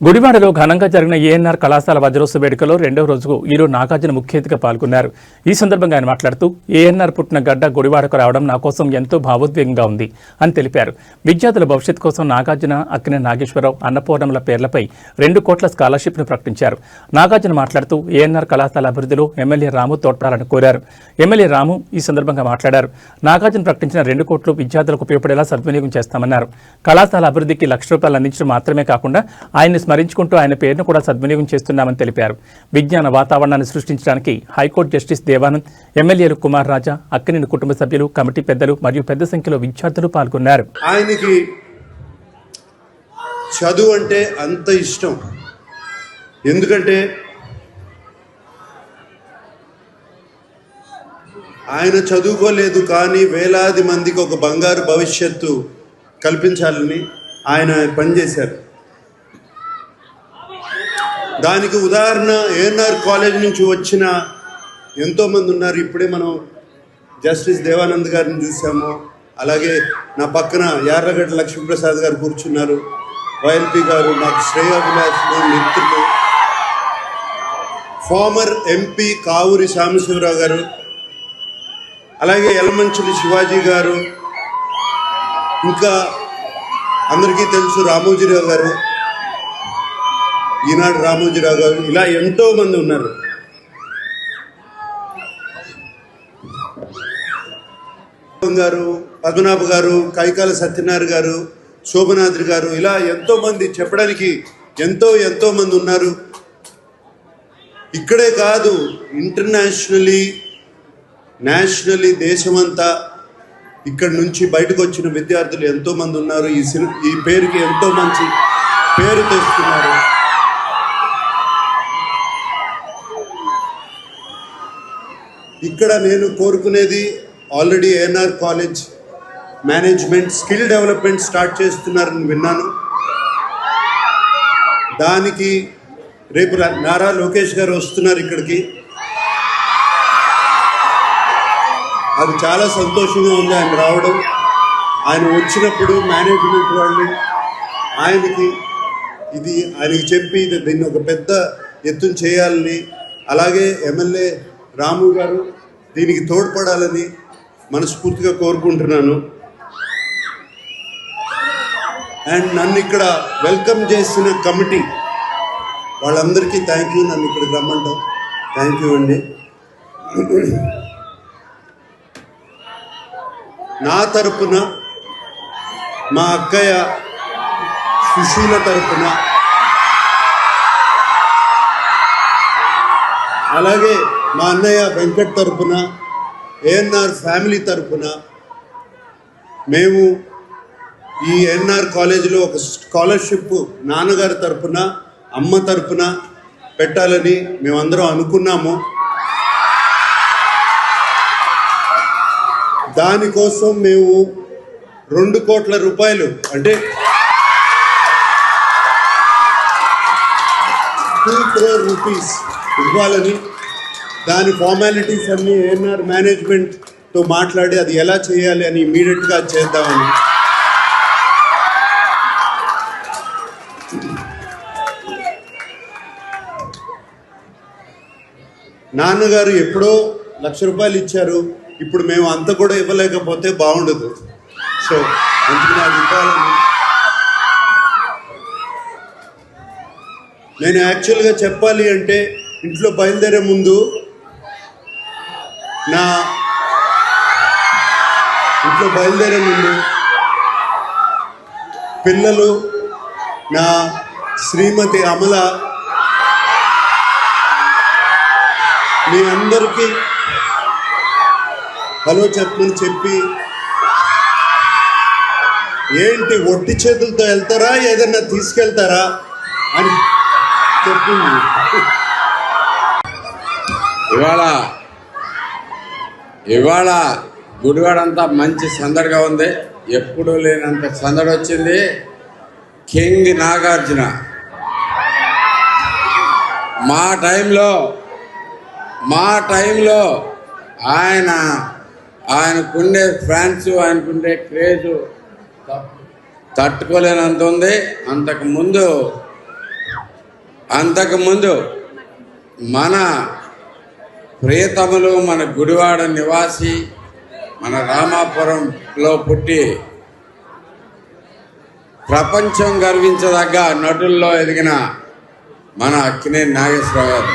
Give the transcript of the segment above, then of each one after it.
గుడివాడలో ఘనంగా జరిగిన ఏఎన్ఆర్ కళాశాల వజ్రోత్సవ వేడుకలో రెండవ రోజుకు ఈరోజు నాగార్జున ముఖ్య అతిథిగా పాల్గొన్నారు. ఈ సందర్భంగా ఆయన మాట్లాడుతూ ఏఎన్ఆర్ పుట్టిన గడ్డ గుడివాడకు రావడం నా కోసం ఎంతో భావోద్వేగంగా ఉంది అని తెలిపారు. విద్యార్థుల భవిష్యత్తు కోసం నాగార్జున, అక్కినేని నాగేశ్వరరావు, అన్నపూర్ణముల పేర్లపై 2 కోట్ల స్కాలర్షిప్ను ప్రకటించారు. నాగార్జున మాట్లాడుతూ ఏఎన్ఆర్ కళాశాల అభివృద్ధిలో ఎమ్మెల్యే రాము తోడ్పడాలని కోరారు. ఎమ్మెల్యే రాము ఈ సందర్భంగా మాట్లాడారు. నాగార్జున ప్రకటించిన 2 కోట్లు విద్యార్థులకు ఉపయోగపడేలా సద్వినియోగం చేస్తామన్నారు. కళాశాల అభివృద్ధికి ₹1,00,000 అందించడం మాత్రమే కాకుండా ఆయన్ని స్మరించుకుంటూ ఆయన పేరును కూడా సద్వినియోగం చేస్తున్నామని తెలిపారు. విజ్ఞాన వాతావరణాన్ని సృష్టించడానికి హైకోర్టు జస్టిస్ దేవానంద్, ఎమ్మెల్యేలు కుమార్ రాజా, అక్కినేని కుటుంబ సభ్యులు, కమిటీ పెద్దలు మరియు పెద్ద సంఖ్యలో విద్యార్థులు పాల్గొన్నారు. ఆయనకి చదువు అంటే అంత ఇష్టం. ఎందుకంటే ఆయన చదువుకోలేదు, కానీ వేలాది మందికి ఒక బంగారు భవిష్యత్తు కల్పించాలని ఆయన పనిచేశారు. దానికి ఉదాహరణ ఏఎన్ఆర్ కాలేజ్ నుంచి వచ్చిన ఎంతోమంది ఉన్నారు. ఇప్పుడే మనం జస్టిస్ దేవానంద్ గారిని చూసాము. అలాగే నా పక్కన యార్లగడ్డ లక్ష్మీప్రసాద్ గారు కూర్చున్నారు. వైఎల్పి గారు నాకు శ్రేయాభిలాషులు, మిత్రులు, ఫార్మర్ ఎంపీ కావూరి సాంబశివరావు గారు, అలాగే యలమంచిలి శివాజీ గారు, ఇంకా అందరికీ తెలుసు రామోజీరావు గారు, ఈనాడు రామోజీరావు గారు, ఇలా ఎంతో మంది ఉన్నారు. గారు, పద్మనాభ గారు, కైకాల సత్యనారాయణ గారు, శోభనాద్రి గారు, ఇలా ఎంతో మంది చెప్పడానికి ఎంతో మంది ఉన్నారు. ఇక్కడే కాదు, ఇంటర్నేషనలీ, నేషనలీ, దేశమంతా ఇక్కడి నుంచి బయటకు వచ్చిన విద్యార్థులు ఎంతో మంది ఉన్నారు. ఈ పేరుకి ఎంతో మంచి పేరు తెస్తున్నారు. ఇక్కడ నేను కోరుకునేది, already ANR college management skill development start చేస్తున్నారని విన్నాను. దానికి రేపు నారా లోకేష్ గారు వస్తున్నారు ఇక్కడికి. అది చాలా సంతోషంగా ఉంది ఆయన రావడం. ఆయన వచ్చినప్పుడు మేనేజ్మెంట్ వాళ్ళు ఆయనకి చెప్పి దీన్ని ఒక పెద్ద ఎత్తున చేయాలని, అలాగే ఎమ్మెల్యే రాము గారు దీనికి తోడ్పడాలని మనస్ఫూర్తిగా కోరుకుంటున్నాను. అండ్ నన్ను ఇక్కడ వెల్కమ్ చేసిన కమిటీ వాళ్ళందరికీ థ్యాంక్ యూ. నన్ను ఇక్కడికి రమ్మంటాం, థ్యాంక్ యూ అండి. నా తరపున, మా అక్కయ్య సుశీల తరపున, అలాగే మా అన్నయ్య వెంకట్ తరపున, ఏఎన్ఆర్ ఫ్యామిలీ తరపున మేము ఈ ఏఎన్ఆర్ కాలేజీలో ఒక స్కాలర్షిప్ నాన్నగారి తరపున, అమ్మ తరపున పెట్టాలని మేమందరం అనుకున్నాము. దానికోసం మేము ₹2 కోట్ల అంటే 2 crore రూపీస్ ఇవ్వాలని, దాని ఫార్మాలిటీస్ అన్నీ ఏఎన్ఆర్ మేనేజ్మెంట్తో మాట్లాడి అది ఎలా చేయాలి అని ఇమీడియట్గా చేద్దామని. నాన్నగారు ఎప్పుడో ₹1,00,000 ఇచ్చారు. ఇప్పుడు మేము అంత కూడా ఇవ్వలేకపోతే బాగుండదు. సో అందుకు నాకు ఇవ్వాలని నేను యాక్చువల్గా చెప్పాలి అంటే, ఇంట్లో బయలుదేరే ముందు పిల్లలు, నా శ్రీమతి అమల, మీ అందరికీ హలో చెప్పమని చెప్పి, ఏంటి ఒట్టి చేతులతో వెళ్తారా, ఏదన్నా తీసుకెళ్తారా అని చెప్పింది. ఇవాళ గుడివాడంతా మంచి సందడిగా ఉంది. ఎప్పుడూ లేనంత సందడి వచ్చింది. కింగ్ నాగార్జున మా టైంలో ఆయనకుండే ఫ్యాన్స్, ఆయనకుండే క్రేజు తట్టుకోలేనంత ఉంది. అంతకుముందు అంతకుముందు మన ప్రియతములు, మన గుడివాడ నివాసి, మన రామాపురంలో పుట్టి ప్రపంచం గర్వించదగ్గ నటుల్లో ఎదిగిన మన అక్కినేని నాగేశ్వరరావు గారు,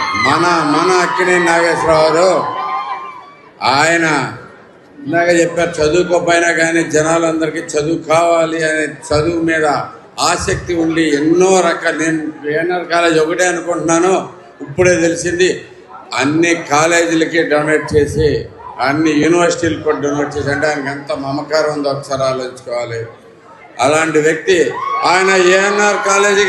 మన అక్కినేని నాగేశ్వరరావు గారు, ఆయన ఇందాక చెప్పారు చదువుకోపోయినా కానీ జనాలందరికీ చదువు కావాలి అనే చదువు మీద ఆసక్తి ఉండి ఎన్నో రకాల, నేను ఏఎన్ఆర్ కాలేజ్ ఒకటే అనుకుంటున్నాను, ఇప్పుడే తెలిసింది అన్ని కాలేజీలకి డొనేట్ చేసి అన్ని యూనివర్సిటీలకు కూడా డొనేట్ చేసి, అంటే ఆయనకి ఎంత మమకారం ఉందో ఒకసారి ఆలోచించుకోవాలి. అలాంటి వ్యక్తి ఆయన ఏఎన్ఆర్ కాలేజీకి